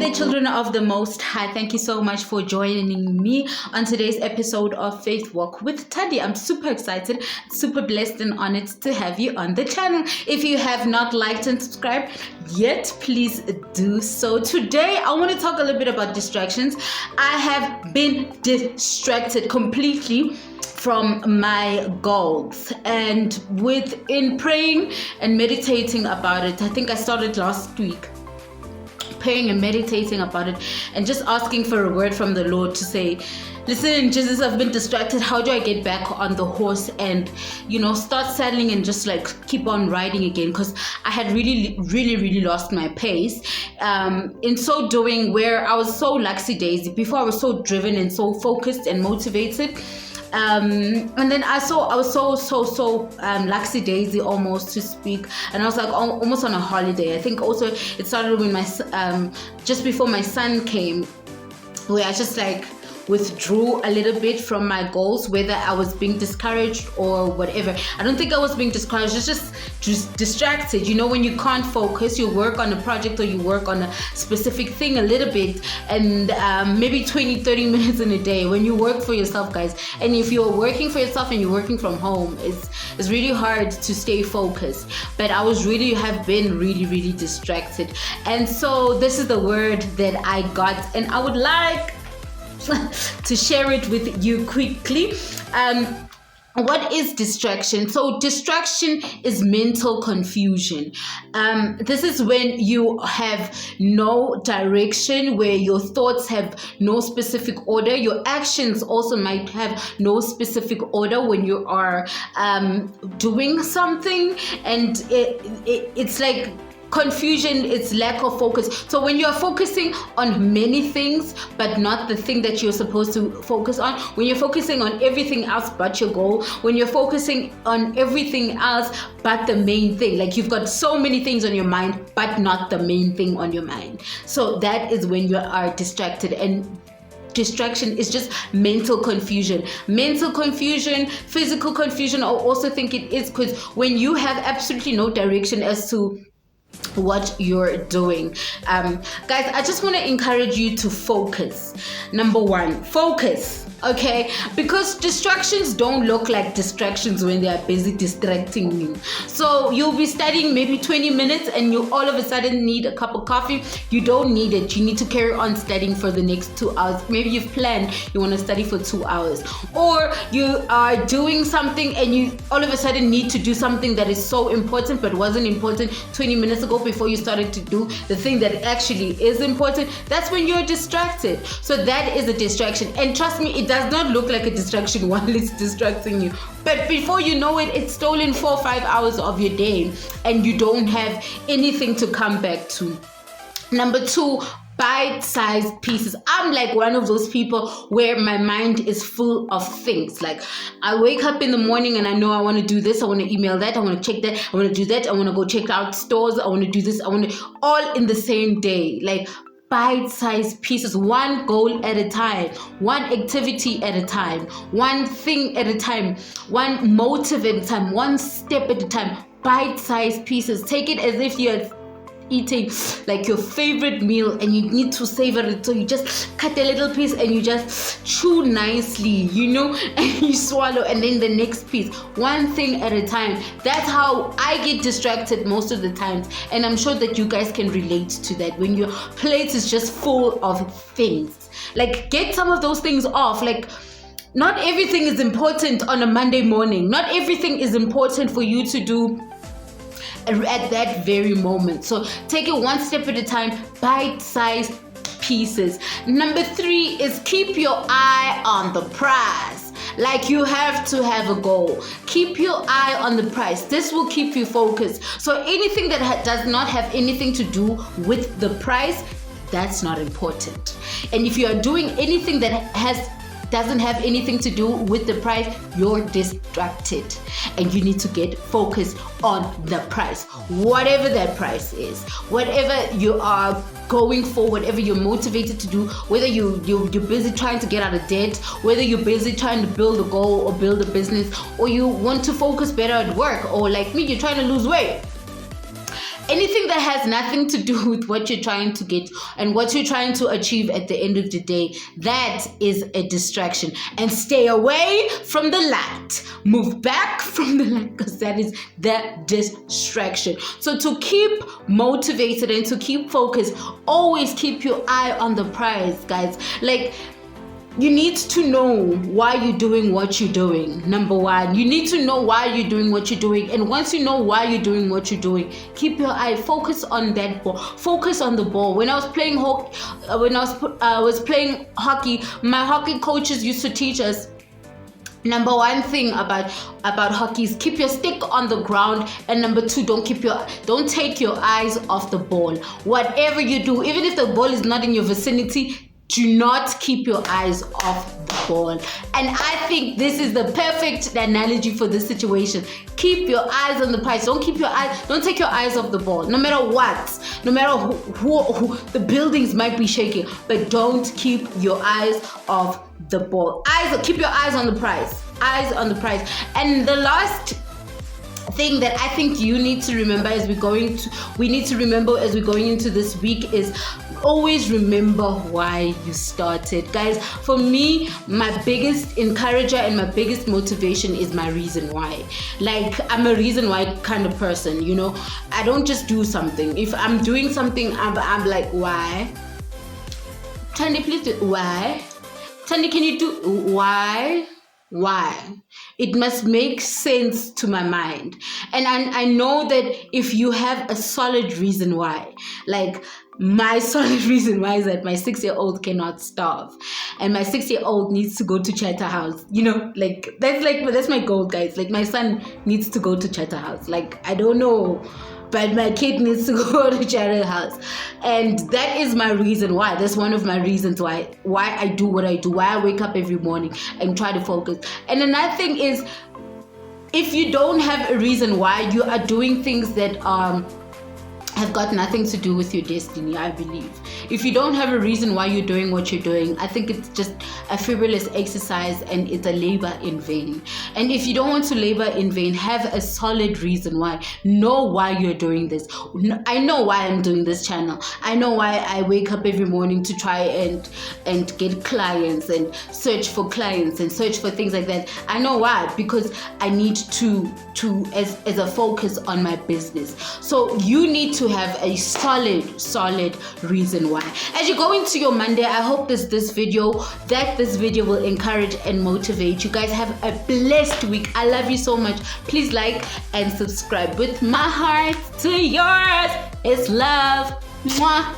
Hey, children of the Most High, thank you so much for joining me on today's episode of Faith Walk with Tadi. I'm super excited, super blessed and honored to have you on the channel. If you have not liked and subscribed yet, please do so. Today, I want to talk a little bit about distractions. I have been distracted completely from my goals, and within praying and meditating about it, I think I started last week praying and meditating about it and just asking for a word from the Lord to say, listen, Jesus, I've been distracted. How do I get back on the horse and, start saddling and just like keep on riding again? Because I had really lost my pace. In so doing, where I was so lackadaisy, before I was so driven and so focused and motivated. And then I was so lackadaisy, almost to speak, and I was like almost on a holiday. I think also it started when my just before my son came, where I just like withdrew a little bit from my goals, whether I was being discouraged or whatever. I don't think I was being discouraged, it's just distracted. When you can't focus, you work on a project or you work on a specific thing a little bit, and maybe 20-30 minutes in a day. When you work for yourself, guys, and if you're working for yourself and you're working from home, it's really hard to stay focused. But I have been really distracted, and so this is the word that I got, and I would like to share it with you quickly. What is distraction? So distraction is mental confusion. This is when you have no direction, where your thoughts have no specific order. Your actions also might have no specific order when you are doing something, and it's like confusion, it's lack of focus. So when you're focusing on many things but not the thing that you're supposed to focus on, when you're focusing on everything else but your goal, when you're focusing on everything else but the main thing, like you've got so many things on your mind but not the main thing on your mind, so that is when you are distracted. And distraction is just mental confusion, physical confusion. I also think it is, because when you have absolutely no direction as to what you're doing. Guys, I just want to encourage you to focus. Number one, focus. Okay, because distractions don't look like distractions when they are busy distracting you. So you'll be studying maybe 20 minutes and you all of a sudden need a cup of coffee. You don't need it. You need to carry on studying for the next 2 hours. Maybe you've planned you want to study for 2 hours, or you are doing something and you all of a sudden need to do something that is so important but wasn't important 20 minutes ago before you started to do the thing that actually is important. That's when you're distracted. So that is a distraction, and trust me, it does not look like a distraction while it's distracting you, but before you know it, it's stolen 4 or 5 hours of your day and you don't have anything to come back to. Number two, bite-sized pieces. I'm like one of those people where my mind is full of things. Like I wake up in the morning and I know I want to do this, I want to email that, I want to check that, I want to do that, I want to go check out stores, I want to do this, I want to, all in the same day. Like bite-sized pieces, one goal at a time, one activity at a time, one thing at a time, one motive at a time, one step at a time. Bite-sized pieces. Take it as if you're eating like your favorite meal and you need to savor it, so you just cut a little piece and you just chew nicely, and you swallow, and then the next piece, one thing at a time. That's how I get distracted most of the times, and I'm sure that you guys can relate to that. When your plate is just full of things, like get some of those things off. Like not everything is important on a Monday morning. Not everything is important for you to do at that very moment. So take it one step at a time, bite-sized pieces. Number three is keep your eye on the prize. Like you have to have a goal. Keep your eye on the prize. This will keep you focused. So anything that does not have anything to do with the prize, that's not important. And if you are doing anything that doesn't have anything to do with the price, you're distracted, and you need to get focused on the price, whatever that price is, whatever you are going for, whatever you're motivated to do, whether you're busy trying to get out of debt, whether you're busy trying to build a goal or build a business, or you want to focus better at work, or like me, you're trying to lose weight. anything that has nothing to do with what you're trying to get and what you're trying to achieve at the end of the day, that is a distraction. And stay away from the light. Move back from the light, because that is the distraction. So to keep motivated and to keep focused, always keep your eye on the prize, guys. Like, you need to know why you're doing what you're doing. Number one, you need to know why you're doing what you're doing. And once you know why you're doing what you're doing, keep your eye focused on that ball. Focus on the ball. When I was playing hockey, my hockey coaches used to teach us, number one thing about hockey is keep your stick on the ground, and number two, don't take your eyes off the ball. Whatever you do, even if the ball is not in your vicinity, do not keep your eyes off the ball. And I think this is the perfect analogy for this situation. Keep your eyes on the prize. Don't take your eyes off the ball. No matter what, no matter who the buildings might be shaking, but don't keep your eyes off the ball. Keep your eyes on the prize. Eyes on the prize. And the last thing that I think you need to remember as we're going into this week is always remember why you started. Guys, for me, my biggest encourager and my biggest motivation is my reason why. Like, I'm a reason why kind of person, you know. I don't just do something. If I'm doing something, I'm like, why? Tandy, please do. Why? Tandy, can you do? Why? It must make sense to my mind. And I know that if you have a solid reason why, like, my solid reason why is that my 6-year-old cannot starve, and my 6-year-old needs to go to Chatterhouse. You know, that's my goal, guys. Like, my son needs to go to Chatterhouse. Like, I don't know, but my kid needs to go to Chatterhouse, and that is my reason why. That's one of my reasons why I do what I do. Why I wake up every morning and try to focus. And another thing is, if you don't have a reason why, you are doing things that have got nothing to do with your destiny, I believe. If you don't have a reason why you're doing what you're doing, I think it's just a frivolous exercise and it's a labor in vain. And if you don't want to labor in vain, have a solid reason why. Know why you're doing this. I know why I'm doing this channel. I know why I wake up every morning to try and get clients and search for clients and search for things like that. I know why, because I need to as a focus on my business. So you need to have a solid reason why. As you go into your Monday, I hope this video will encourage and motivate you. Guys, have a blessed week. I love you so much. Please like and subscribe. With my heart to yours, it's love. Mwah.